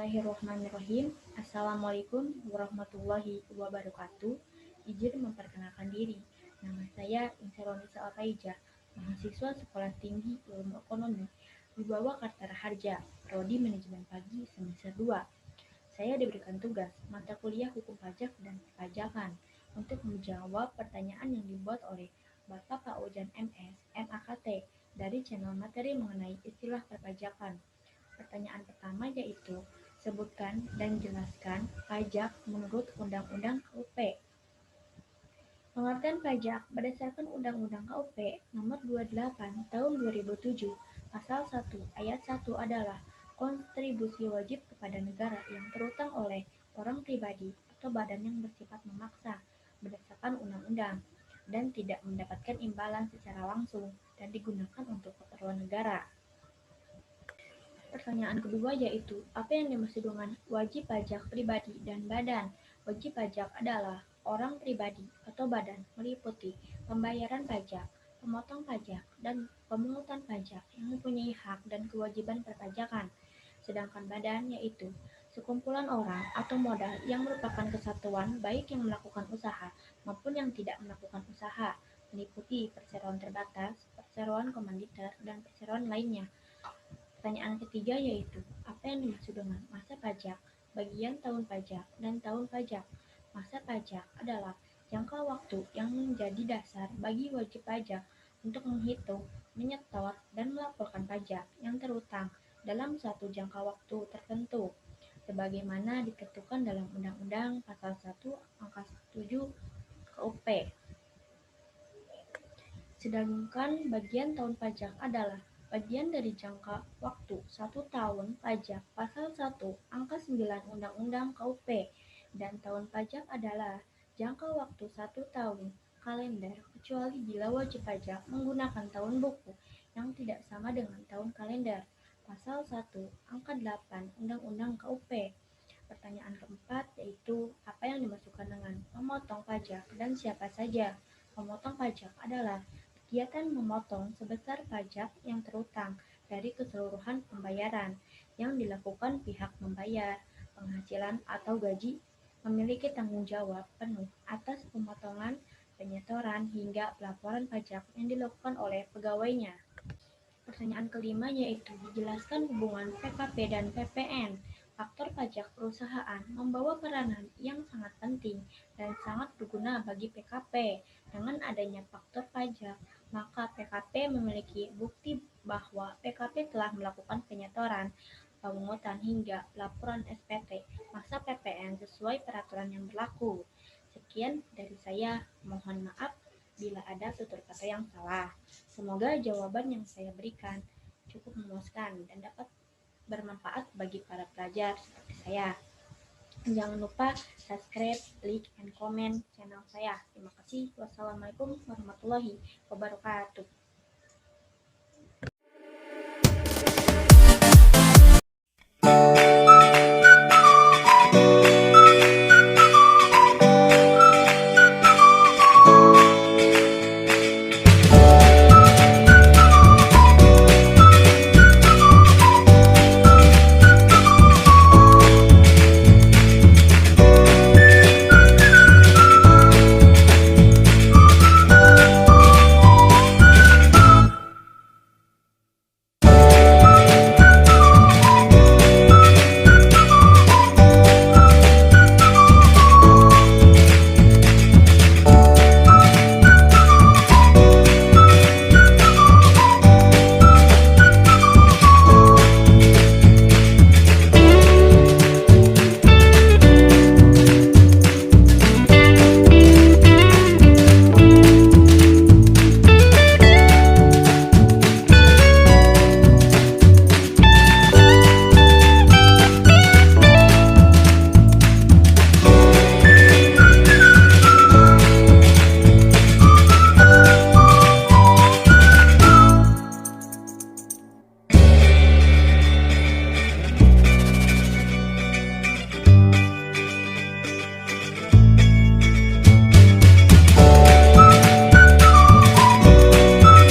Bismillahirrahmanirrahim. Assalamualaikum warahmatullahi wabarakatuh. Izin memperkenalkan diri. Nama saya Insaronisa Alfaijah, mahasiswa Sekolah Tinggi Ilmu Ekonomi, Wibawa Kartara Harja, Prodi Manajemen Pagi semester 2. Saya diberikan tugas mata kuliah Hukum Pajak dan Perpajakan untuk menjawab pertanyaan yang dibuat oleh Bapak Paujan MS, MAKT dari channel materi mengenai istilah perpajakan. Pertanyaan pertama yaitu, sebutkan dan jelaskan pajak menurut Undang-Undang KUP. Pengertian pajak berdasarkan Undang-Undang KUP Nomor 28 Tahun 2007, Pasal 1 Ayat 1 adalah kontribusi wajib kepada negara yang terutang oleh orang pribadi atau badan yang bersifat memaksa berdasarkan undang-undang dan tidak mendapatkan imbalan secara langsung dan digunakan untuk keperluan negara. Pertanyaan kedua yaitu, apa yang dimaksud dengan wajib pajak pribadi dan badan? Wajib pajak adalah orang pribadi atau badan meliputi pembayaran pajak, pemotong pajak, dan pemungutan pajak yang mempunyai hak dan kewajiban perpajakan. Sedangkan badan yaitu sekumpulan orang atau modal yang merupakan kesatuan baik yang melakukan usaha maupun yang tidak melakukan usaha, meliputi perseroan terbatas, perseroan komanditer, dan perseroan lainnya. Pertanyaan ketiga yaitu, apa yang dimaksud dengan masa pajak, bagian tahun pajak, dan tahun pajak? Masa pajak adalah jangka waktu yang menjadi dasar bagi wajib pajak untuk menghitung, menyetor, dan melaporkan pajak yang terutang dalam suatu jangka waktu tertentu, sebagaimana ditentukan dalam Undang-Undang Pasal 1 Angka 7 KUP. Sedangkan bagian tahun pajak adalah bagian dari jangka waktu 1 tahun pajak Pasal 1 Angka 9 Undang-Undang KUP, dan tahun pajak adalah jangka waktu 1 tahun kalender kecuali bila wajib pajak menggunakan tahun buku yang tidak sama dengan tahun kalender Pasal 1 Angka 8 Undang-Undang KUP. Pertanyaan keempat yaitu, apa yang dimasukkan dengan pemotong pajak dan siapa saja? Pemotong pajak adalah kegiatan memotong sebesar pajak yang terutang dari keseluruhan pembayaran yang dilakukan pihak membayar penghasilan atau gaji, memiliki tanggung jawab penuh atas pemotongan, penyetoran, hingga pelaporan pajak yang dilakukan oleh pegawainya. Pertanyaan kelima yaitu, dijelaskan hubungan PKP dan PPN. Faktor pajak perusahaan membawa peranan yang sangat penting dan sangat berguna bagi PKP. Dengan adanya faktor pajak, maka PKP memiliki bukti bahwa PKP telah melakukan penyetoran, pemungutan hingga laporan SPT, masa PPN sesuai peraturan yang berlaku. Sekian dari saya, mohon maaf bila ada tutur kata yang salah. Semoga jawaban yang saya berikan cukup memuaskan dan dapat bermanfaat bagi para pelajar seperti saya. Jangan lupa subscribe, like, and comment channel saya. Terima kasih. Wassalamualaikum warahmatullahi wabarakatuh.